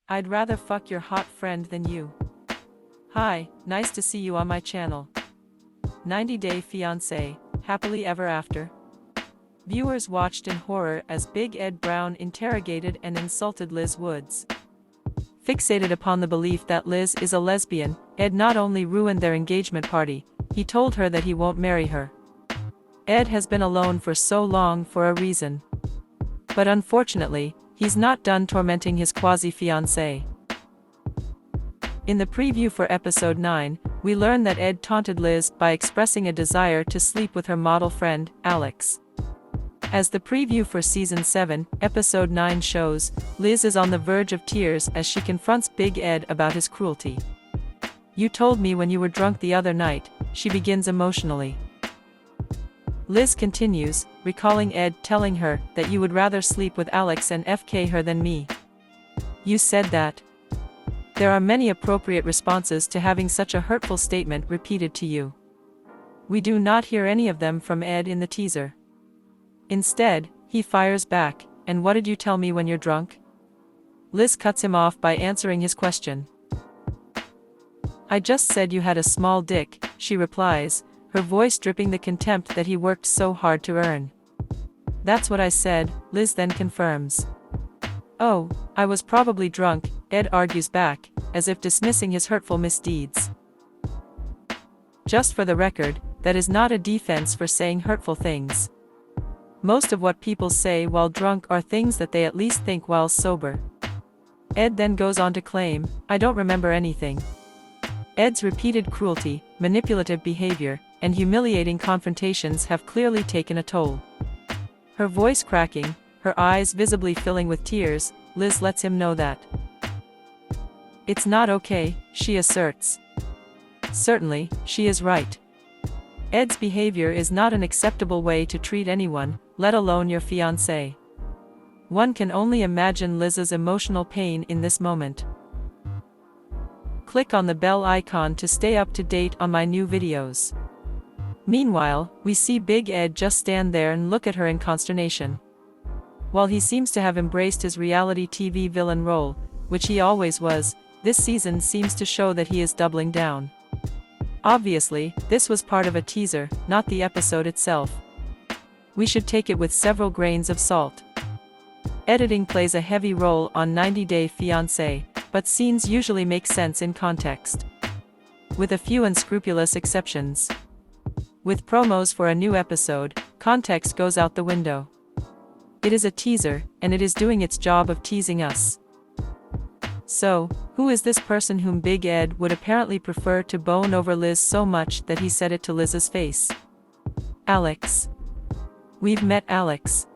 I'd rather fuck your hot friend than you. Hi, nice to see you on my channel. 90-Day Fiancé, Happily Ever After. Viewers watched in horror as Big Ed Brown interrogated and insulted Liz Woods. Fixated upon the belief that Liz is a lesbian, Ed not only ruined their engagement party, he told her that he won't marry her. Ed has been alone for so long for a reason. But unfortunately, he's not done tormenting his quasi-fiancée. In the preview for episode 9, we learn that Ed taunted Liz by expressing a desire to sleep with her model friend, Alex. As the preview for season 7, episode 9 shows, Liz is on the verge of tears as she confronts Big Ed about his cruelty. "You told me when you were drunk the other night," she begins emotionally. Liz continues, recalling Ed telling her that you would rather sleep with Alex and FK her than me. "You said that." There are many appropriate responses to having such a hurtful statement repeated to you. We do not hear any of them from Ed in the teaser. Instead, he fires back, "And what did you tell me when you're drunk?" Liz cuts him off by answering his question. "I just said you had a small dick," she replies, her voice dripping the contempt that he worked so hard to earn. "That's what I said," Liz then confirms. "Oh, I was probably drunk," Ed argues back, as if dismissing his hurtful misdeeds. Just for the record, that is not a defense for saying hurtful things. Most of what people say while drunk are things that they at least think while sober. Ed then goes on to claim, "I don't remember anything." Ed's repeated cruelty, manipulative behavior, and humiliating confrontations have clearly taken a toll. Her voice cracking, her eyes visibly filling with tears, Liz lets him know that it's not okay, she asserts. Certainly, she is right. Ed's behavior is not an acceptable way to treat anyone, let alone your fiancé. One can only imagine Liz's emotional pain in this moment. Click on the bell icon to stay up to date on my new videos. Meanwhile, we see Big Ed just stand there and look at her in consternation. While he seems to have embraced his reality TV villain role, which he always was, this season seems to show that he is doubling down. Obviously, this was part of a teaser, not the episode itself. We should take it with several grains of salt. Editing plays a heavy role on 90-Day Fiancé, but scenes usually make sense in context. With a few unscrupulous exceptions. With promos for a new episode, context goes out the window. It is a teaser, and it is doing its job of teasing us. So, who is this person whom Big Ed would apparently prefer to bone over Liz so much that he said it to Liz's face? Alex. We've met Alex.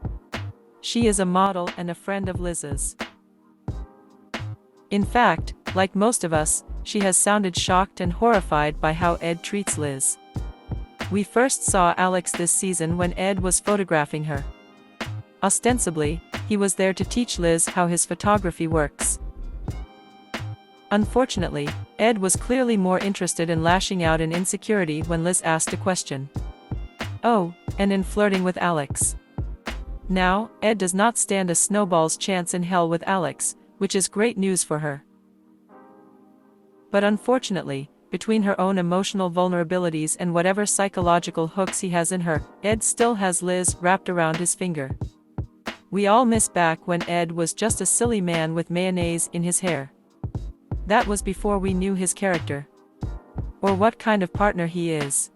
She is a model and a friend of Liz's. In fact, like most of us, she has sounded shocked and horrified by how Ed treats Liz. We first saw Alex this season when Ed was photographing her. Ostensibly, he was there to teach Liz how his photography works. Unfortunately, Ed was clearly more interested in lashing out in insecurity when Liz asked a question. Oh, and in flirting with Alex. Now, Ed does not stand a snowball's chance in hell with Alex, which is great news for her. But unfortunately, between her own emotional vulnerabilities and whatever psychological hooks he has in her, Ed still has Liz wrapped around his finger. We all miss back when Ed was just a silly man with mayonnaise in his hair. That was before we knew his character. Or what kind of partner he is.